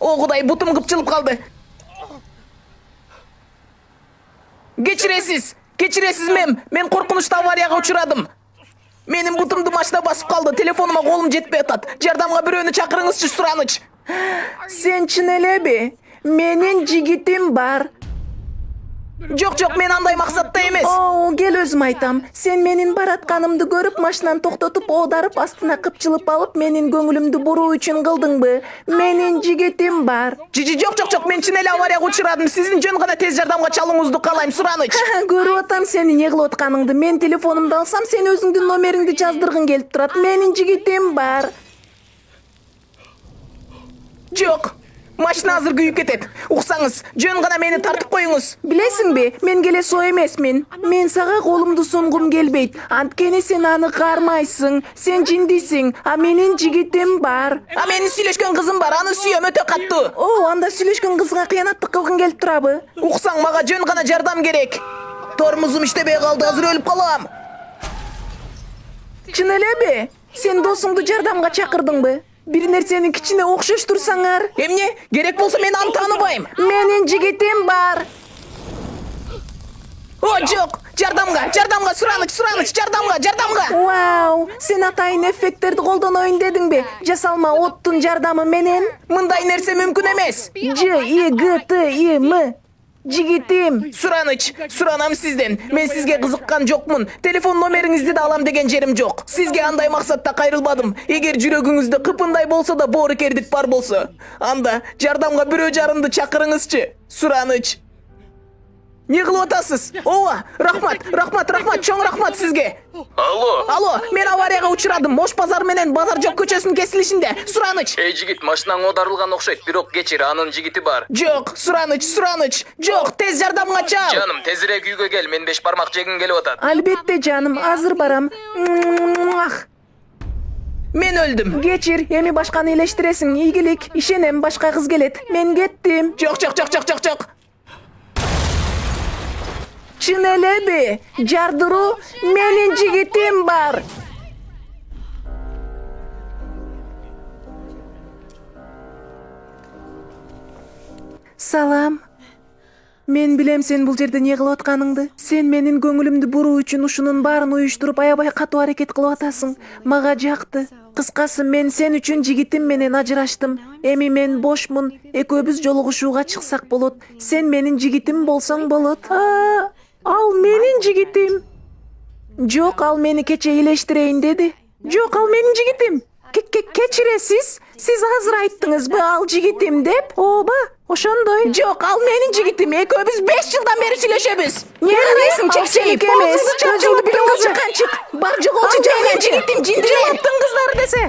O Kuday, butum kıpçılıp kaldı. Geçiresiz mem. Men korkunçta avariyaga uçuradım. Menin butumdu maçta basıp kaldı. Telefonuma kolum jetpey atat. Jardamga biröөнү çakırыңızчы, Сураныч. Sen çın elebi. Menin jigitim bar. Жок, мен андай максатта эмес. Кел өзүм айтам. Сен менин баратканымды көрүп, машинаны токтотуп, оодарып, астына кыпчылып алып, менин көңүлүмдү буруу үчүн кылдыңбы? Менин жигитим бар. Жок, мен чын эле аварияга учурадым. Сиздин жөн гана тез жардамга чалууңузду каалайм, Сураныч. Көрүп атам сени не кылып атканыңды. Мен телефонумду алсам, сен өзүңдүн номериңди жаздыргың келип турат. Менин жигитим бар. Жок. Машина азыр күйүп кетет. Уксаңыз, жөн гана мени тартып коюңуз. Билесиңби, мен келе соо эмесмин. Мен сага колумду сунгум келбейт. Анткени сен аны кармайсың. Сен жиндисиң. А менин жигитим бар. А менин сүйлөшкөн кызым бар. Аны сүйөм өтө каттуу. Анда сүйлөшкөн кызга кыянаттык кылгың келип турабы? Уксаң, мага жөн гана жардам керек. Тормозум иштебей калды, азыр өлүп калам. Чын элеби? Сен досуңду жардамга чакырдыңбы? Bir нерсени кичине окшоштурсаңар. Эмне? Керек болсо мен аны тааныбайм. Менин жигитим бар. Жок, жардамга, Сураныч, жардамга. Вау, сен атайын эффекттерди колдоноюн дедиңби? Жасалма оттун жардамы менен. Мындай нерсе мүмкүн эмес. Жигитим. Жигитим. Сураныч, суранам сизден. Мен сизге кызыккан жокмун. Телефон номериңизди да алам деген жерим жок. Сизге андай максатта кайрылбадым. Эгер жүрөгүңүздө кыпындай болсо да боорукердик бар болсо, анда жардамга бирөө жарымды чакырыңызчы, Сураныч. Не кылып атасыз? Рахмат, чоң рахмат сизге. Алло, мен аварияга учурадым. Мош базар менен Базар жок көчөсүнүн кесилишинде. Сураныч. Эй жигит, машинаң оодарылган окшойт, бирок кечир, анын жигити бар. Жок, Сураныч. Жок, тез жардамга чал. Жаным, тезирээк үйгө кел, мен 5 бармак жегим келип атат. Албетте жаным, азыр барам. Мен өлдүм. Кечир, эми башканы элештиресиң. Ийгилик, ишенем, башка кыз келет. Мен кеттим. Жок. Чын элеби? Жардыруу, менин жигитим бар. Салам. Мен билем сен бул жерде не кылып атканыңды. Сен менин көңүлүмдү буруу үчүн ушунун баарын уюштуруп аябай катуу аракет кылып атасың. Мага жакты. Кыскасы, мен сен үчүн жигитим менен ажыраштым. Эми мен бошмун. Экөөбүз жолугушууга чыксак болот. Сен менин жигитим болсоң болот. Ал менин жигитим. Жок, ал мени кече илештирейин деди. Жок, ал менин жигитим. Кечиресиз? Сиз азыр айттыңызбы ал жигитим деп? Ооба, ошондой. Жок, ал менин жигитим. Экөөбүз 5 жылдан бери сүйлөшөбүз. Не кыласың, чечейик эмес. Өзүңдү билиңиз чыкканчык. Бар жоголчу менин жигитим, жиндиреттин кыздары десе.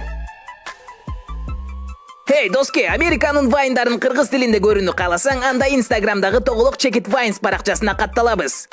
Hey доски, Американын вайндарын кыргыз тилинде көрүүнү кааласаң, анда Инстаграмдагы Тоголок Чекит Вайнс баракчасына катталабыз.